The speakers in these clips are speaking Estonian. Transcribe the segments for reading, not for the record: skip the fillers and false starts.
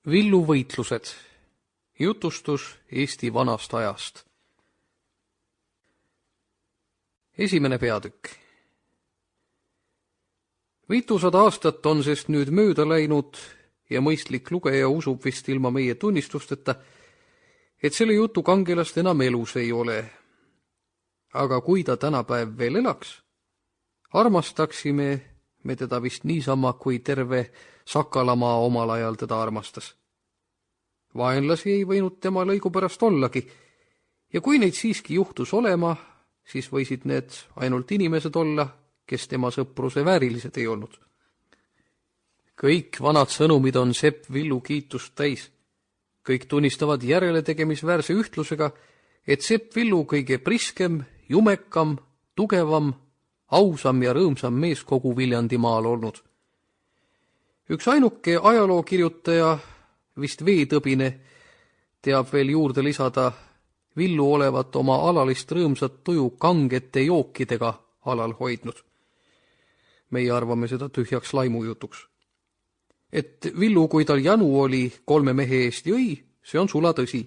Villuvõitlused. Jutustus Eesti vanast ajast. Esimene peatükk. 500 aastat on sest nüüd mööda läinud ja mõistlik lugeja usub vist ilma meie tunnistusteta, et selle jutu kangelast enam elus ei ole. Aga kui ta tänapäev veel elaks, armastaksime me teda vist niisama, kui terve Sakalamaa omal ajal teda armastas. Vaenlasi ei võinud tema lõigu pärast ollagi, ja kui neid siiski juhtus olema, siis võisid need ainult inimesed olla, kes tema sõpruse väärilised ei olnud. Kõik vanad sõnumid on Sepp Villu kiitust täis. Kõik tunnistavad järeletegemisväärse ühtlusega, et Sepp Villu kõige priskem, jumekam, tugevam, ausam ja rõõmsam mees kogu Viljandimaal olnud. Üks ainuke ajalookirjutaja, vist Veetõbine, teab veel juurde lisada Villu olevat oma alalist rõõmsat tuju kangete jookidega alal hoidnud. Meie arvame seda tühjaks laimujutuks. Et Villu, kui tal janu oli 3 mehe eest jõi, see on sula tõsi.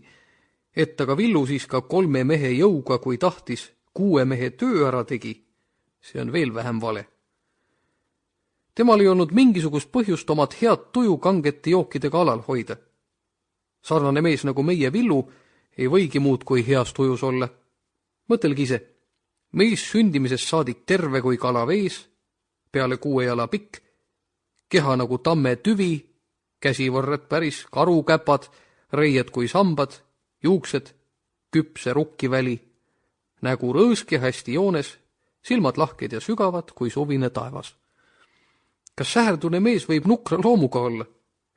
Et aga Villu siis ka 3 mehe jõuga, kui tahtis, 6 mehe töö ära tegi, see on veel vähem vale. Temal ei olnud mingisugust põhjust omad head tuju kangete jookidega alal hoida. Sarnane mees nagu meie Villu ei võigi muud kui heas tujus olla. Mõtelgi ise, mees sündimisest saadik terve kui kala vees, peale 6 jala pikk, keha nagu tamme tüvi, käsivõrred päris karukäpad, reied kui sambad, juuksed, küpse rukkiväli, nägu rõõsk ja hästi joones, silmad lahked ja sügavad kui suvine taevas. Kas säherdune mees võib nukra loomuga olla?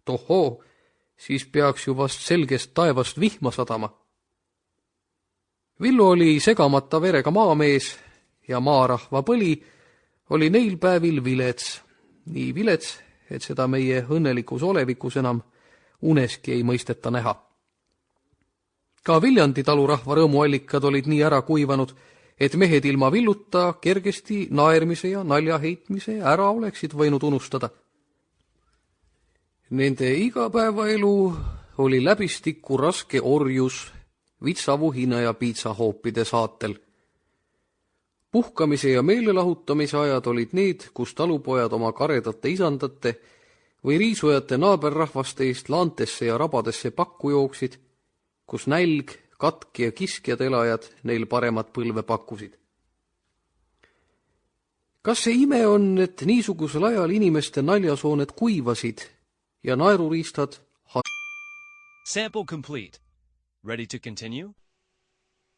Tohoo, siis peaks ju vast selgest taevast vihma sadama. Villu oli segamata verega maamees ja maarahva põli oli neil päevil vilets. Nii vilets, et seda meie õnnelikus olevikus enam uneski ei mõisteta näha. Ka Viljandi talurahva rõõmuallikad olid nii ära kuivanud, et mehed ilma Villuta kergesti naermise ja nalja heitmise ära oleksid võinud unustada. Nende igapäevaelu oli läbistikku raske orjus, vitsavuhina ja piitsahoopide saatel. Puhkamise ja meelelahutamise ajad olid need, kus talupojad oma karedate isandate või riisujate naaberrahvaste eest laantesse ja rabadesse pakku jooksid, kus nälg, katki ja kiskjad elajad neil paremat põlve pakkusid. Kas see ime on, et niisugusel ajal inimeste naljasooned kuivasid ja naeruriistad Sample complete. Ready to continue?